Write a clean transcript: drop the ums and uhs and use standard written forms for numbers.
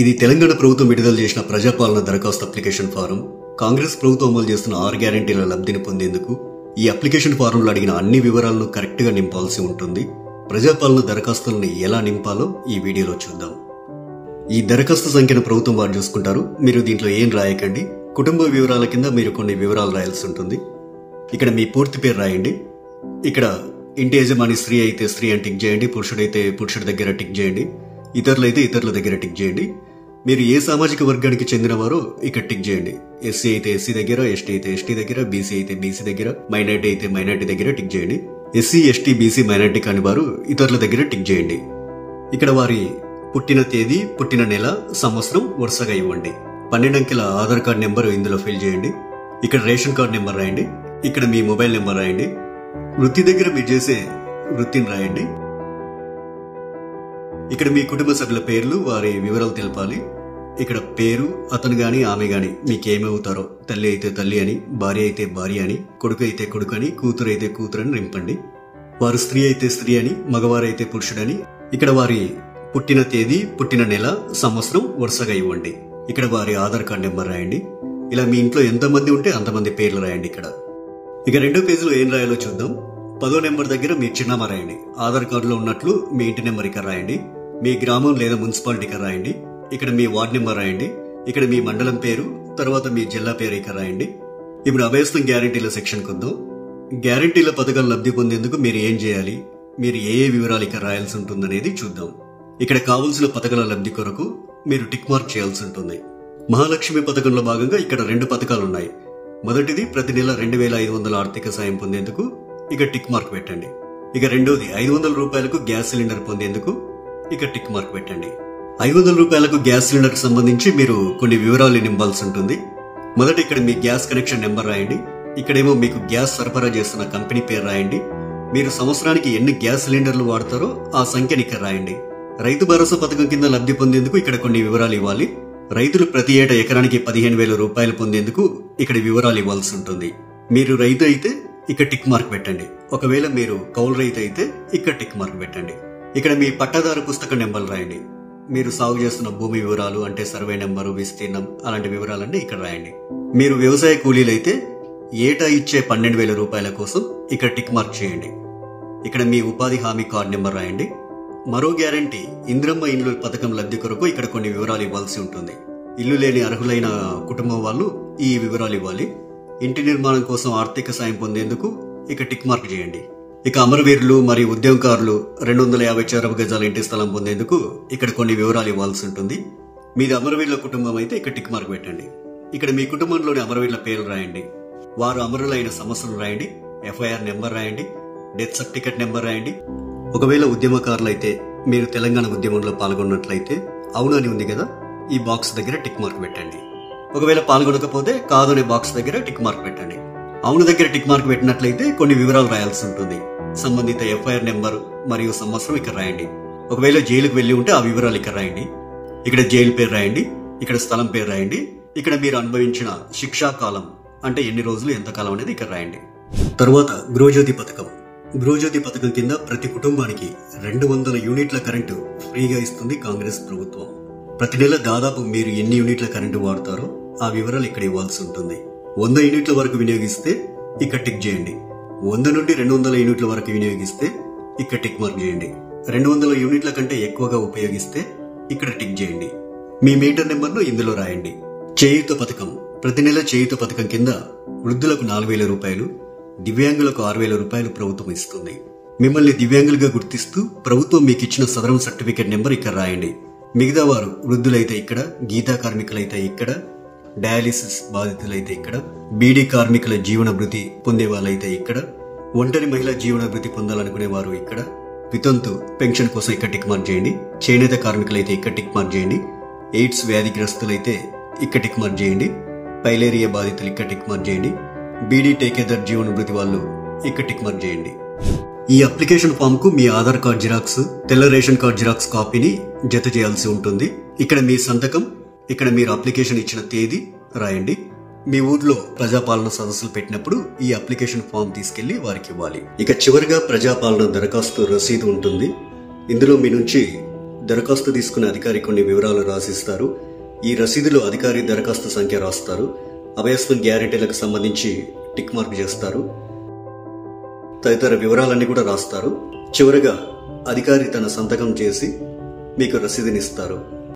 ఇది తెలంగాణ ప్రభుత్వం విడుదల చేసిన ప్రజాపాలన దరఖాస్తు అప్లికేషన్ ఫారం. కాంగ్రెస్ ప్రభుత్వం అమలు చేస్తున్న 6 గ్యారెంటీల లబ్ధిని పొందేందుకు ఈ అప్లికేషన్ ఫారంలో అడిగిన అన్ని వివరాలను కరెక్ట్ గా నింపాల్సి ఉంటుంది. ప్రజాపాలన దరఖాస్తులను ఎలా నింపాలో ఈ వీడియోలో చూద్దాం. ఈ దరఖాస్తు సంఖ్యను ప్రభుత్వం వారు చూసుకుంటారు. మీరు దీంట్లో ఏం రాయకండి. కుటుంబ వివరాల కింద మీరు కొన్ని వివరాలు రాయాల్సి ఉంటుంది. ఇక్కడ మీ పూర్తి పేరు రాయండి. ఇక్కడ ఇంటి యజమాని స్త్రీ అయితే స్త్రీ అని టిక్ చేయండి, పురుషుడైతే పురుషుడి దగ్గర టిక్ చేయండి, ఇతరులైతే ఇతరుల దగ్గర టిక్ చేయండి. మీరు ఏ సామాజిక వర్గానికి చెందినవారో ఇక్కడ టిక్ చేయండి. ఎస్సీ అయితే ఎస్సీ దగ్గర, ఎస్టీ అయితే ఎస్టీ దగ్గర, బీసీ అయితే బీసీ దగ్గర, మైనార్టీ అయితే మైనార్టీ దగ్గర టిక్ చేయండి. ఎస్సీ ఎస్టీ బీసీ మైనార్టీ కాని వారు ఇతరుల దగ్గర టిక్ చేయండి. ఇక్కడ వారి పుట్టిన తేదీ, పుట్టిన నెల, సంవత్సరం వరుసగా ఇవ్వండి. 12 అంకెల ఆధార్ కార్డ్ నెంబర్ ఇందులో ఫిల్ చేయండి. ఇక్కడ రేషన్ కార్డ్ నెంబర్ రాయండి. ఇక్కడ మీ మొబైల్ నెంబర్ రాయండి. వృత్తి దగ్గర మీరు చేసే వృత్తిని రాయండి. ఇక్కడ మీ కుటుంబ సభ్యుల పేర్లు, వారి వివరాలు తెలపాలి. ఇక్కడ పేరు, అతను గాని ఆమె గాని మీకేమవుతారో, తల్లి అయితే తల్లి అని, భార్య అయితే భార్య అని, కొడుకు అయితే కొడుకు అని, కూతురు అయితే కూతురు అని నింపండి. వారు స్త్రీ అయితే స్త్రీ అని, మగవారైతే పురుషుడని. ఇక్కడ వారి పుట్టిన తేదీ, పుట్టిన నెల, సంవత్సరం వరుసగా ఇవ్వండి. ఇక్కడ వారి ఆధార్ కార్డ్ నెంబర్ రాయండి. ఇలా మీ ఇంట్లో ఎంతమంది ఉంటే అంతమంది పేర్లు రాయండి. ఇక్కడ ఇక 2వ పేజీలో ఏం రాయాలో చూద్దాం. 10వ నెంబర్ దగ్గర మీ చిరునామా రాయండి. ఆధార్ కార్డులో ఉన్నట్లు మీ ఇంటి నెంబర్ ఇక్కడ రాయండి. మీ గ్రామం లేదా మున్సిపాలిటీ ఇక్కడ రాయండి. ఇక్కడ మీ వార్డ్ నెంబర్ రాయండి. ఇక్కడ మీ మండలం పేరు, తర్వాత మీ జిల్లా పేరు ఇక్కడ రాయండి. ఇప్పుడు అభయస్థం గ్యారెంటీల సెక్షన్ కొద్దాం. గ్యారెంటీల పథకాలు లబ్ధి పొందేందుకు మీరు ఏం చేయాలి, మీరు ఏ వివరాలు ఇక్కడ రాయాల్సి ఉంటుందనేది చూద్దాం. ఇక్కడ కావలసిన పథకాల లబ్ధి కొరకు మీరు టిక్ మార్క్ చేయాల్సి ఉంటుంది. మహాలక్ష్మి పథకంలో భాగంగా ఇక్కడ 2 పథకాలు ఉన్నాయి. మొదటిది ప్రతి నెల 2500 ఆర్థిక సాయం పొందేందుకు ఇక టిక్ మార్క్ పెట్టండి. ఇక రెండోది 500 రూపాయలకు గ్యాస్ సిలిండర్ పొందేందుకు ఇక టిక్ మార్క్ పెట్టండి. 500 రూపాయలకు గ్యాస్ సిలిండర్ కి సంబంధించి మీరు కొన్ని వివరాలు నింపాల్సి ఉంటుంది. మొదట ఇక్కడ మీ గ్యాస్ కనెక్షన్ నెంబర్ రాయండి. ఇక్కడేమో మీకు గ్యాస్ సరఫరా చేస్తున్న కంపెనీ పేరు రాయండి. మీరు సంవత్సరానికి ఎన్ని గ్యాస్ సిలిండర్లు వాడతారో ఆ సంఖ్యని ఇక్కడ రాయండి. రైతు భరోసా పథకం కింద లబ్ధి పొందేందుకు ఇక్కడ కొన్ని వివరాలు ఇవ్వాలి. రైతులు ప్రతి ఏటా ఎకరానికి 15,000 రూపాయలు పొందేందుకు ఇక్కడ వివరాలు ఇవ్వాల్సి ఉంటుంది. మీరు రైతు అయితే ఇక్కడ టిక్ మార్క్ పెట్టండి. ఒకవేళ మీరు కౌలు రైతు అయితే ఇక్కడ టిక్ మార్క్ పెట్టండి. ఇక్కడ మీ పట్టాదారు పుస్తక నెంబర్లు రాయండి. మీరు సాగు చేస్తున్న భూమి వివరాలు అంటే సర్వే నెంబరు, విస్తీర్ణం అలాంటి వివరాలన్నీ ఇక్కడ రాయండి. మీరు వ్యవసాయ కూలీలైతే ఏటా ఇచ్చే 12,000 రూపాయల కోసం ఇక్కడ టిక్ మార్క్ చేయండి. ఇక్కడ మీ ఉపాధి హామీ కార్డు నెంబర్ రాయండి. మరో గ్యారంటీ ఇంద్రమ్మ ఇండ్లు పథకం లబ్ధి కొరకు ఇక్కడ కొన్ని వివరాలు ఇవ్వాల్సి ఉంటుంది. ఇల్లు లేని అర్హులైన కుటుంబం వాళ్ళు ఈ వివరాలు ఇవ్వాలి. ఇంటి నిర్మాణం కోసం ఆర్థిక సాయం పొందేందుకు ఇక టిక్ మార్క్ చేయండి. ఇక అమరవీరులు మరియు ఉద్యమకారులు 250 చదరపు గజాల ఇంటి స్థలం పొందేందుకు ఇక్కడ కొన్ని వివరాలు ఇవ్వాల్సి ఉంటుంది. మీది అమరవీరుల కుటుంబం అయితే ఇక్కడ టిక్ మార్క్ పెట్టండి. ఇక్కడ మీ కుటుంబంలోని అమరవీరుల పేర్లు రాయండి. వారు అమరులైన సంవత్సరం రాయండి. FIR నెంబర్ రాయండి. డెత్ సర్టిఫికెట్ నెంబర్ రాయండి. ఒకవేళ ఉద్యమకారులు అయితే మీరు తెలంగాణ ఉద్యమంలో పాల్గొన్నట్లయితే అవును అని ఉంది కదా, ఈ బాక్స్ దగ్గర టిక్ మార్క్ పెట్టండి. ఒకవేళ పాల్గొనకపోతే కాదు అనే బాక్స్ దగ్గర టిక్ మార్క్ పెట్టండి. అవును దగ్గర టిక్ మార్క్ పెట్టినట్లయితే కొన్ని వివరాలు రాయాల్సి ఉంటుంది. సంబంధిత FIR నెంబర్ మరియు సంవత్సరం ఇక్కడ రాయండి. ఒకవేళ జైలుకు వెళ్లి ఉంటే ఆ వివరాలు ఇక్కడ రాయండి. ఇక్కడ జైలు పేరు రాయండి. ఇక్కడ స్థలం పేరు రాయండి. ఇక్కడ మీరు అనుభవించిన శిక్షా కాలం అంటే ఎన్ని రోజులు, ఎంత కాలం అనేది ఇక్కడ రాయండి. తరువాత గృహజ్యోతి పథకం. గృహజ్యోతి పథకం కింద ప్రతి కుటుంబానికి 200 యూనిట్ల కరెంటు ఫ్రీగా ఇస్తుంది కాంగ్రెస్ ప్రభుత్వం. ప్రతి నెల దాదాపు మీరు ఎన్ని యూనిట్ల కరెంటు వాడతారో ఆ వివరాలు ఇక్కడ ఇవ్వాల్సి ఉంటుంది. 100 యూనిట్ల వరకు వినియోగిస్తే ఇక్కడ టిక్ చేయండి. 100 నుండి 200 యూనిట్ల వరకు వినియోగిస్తే ఇక్కడ టిక్ మార్క్ చేయండి. 200 యూనిట్ల కంటే ఎక్కువగా ఉపయోగిస్తే ఇక్కడ టిక్ చేయండి. మీ మీటర్ నెంబర్ను ఇందులో రాయండి. చేయూత పథకం. ప్రతి నెల చేయూత పథకం కింద వృద్ధులకు 4,000 రూపాయలు, దివ్యాంగులకు 6,000 రూపాయలు ప్రభుత్వం ఇస్తుంది. మిమ్మల్ని దివ్యాంగులుగా గుర్తిస్తూ ప్రభుత్వం మీకు ఇచ్చిన సదరం సర్టిఫికేట్ నెంబర్ ఇక్కడ రాయండి. మిగతా వారు వృద్ధులైతే ఇక్కడ, గీతా కార్మికులైతే ఇక్కడ, డయాలిసిస్ బాధితులైతే ఇక్కడ, బీడీ కార్మికుల జీవన భృతి పొందే వాళ్ళైతే ఇక్కడ, ఒంటరి మహిళా జీవన భృతి పొందాలనుకునే వారు ఇక్కడ, వితంతు పెన్షన్ కోసం ఇక్కడ టిక్ మార్క్ చేయండి. చేనేత కార్మికులైతే ఇక్కడ టిక్ మార్క్ చేయండి. ఎయిడ్స్ వ్యాధిగ్రస్తులైతే ఇక్కడ టిక్ మార్క్ చేయండి. పైలేరియా బాధితులు ఇక్కడ టిక్ మార్క్ చేయండి. బీడీ టేకేదర్ జీవన భృతి వాళ్ళు ఇక్కడ టిక్ మార్క్ చేయండి. ఈ అప్లికేషన్ ఫామ్ కు మీ ఆధార్ కార్డ్ జిరాక్స్, తెల్ల రేషన్ కార్డ్ జిరాక్స్ కాపీని జత చేయాల్సి ఉంటుంది. ఇక్కడ మీ సంతకం, ఇక్కడ మీరు అప్లికేషన్ ఇచ్చిన తేదీ రాయండి. మీ ఊర్లో ప్రజాపాలన సదస్సులు పెట్టినప్పుడు ఈ అప్లికేషన్ ఫామ్ తీసుకెళ్లి వారికి ఇవ్వాలి. ఇక చివరిగా ప్రజాపాలన దరఖాస్తు రసీదు ఉంటుంది. ఇందులో మీ నుంచి దరఖాస్తు తీసుకునే అధికారి కొన్ని వివరాలు రాసిస్తారు. ఈ రసీదులో అధికారి దరఖాస్తు సంఖ్య రాస్తారు. అభయస్వం గ్యారెంటీలకు సంబంధించి టిక్ మార్క్ చేస్తారు. తదితర వివరాలన్నీ కూడా రాస్తారు. చివరగా అధికారి తన సంతకం చేసి మీకు రసీదునిస్తారు.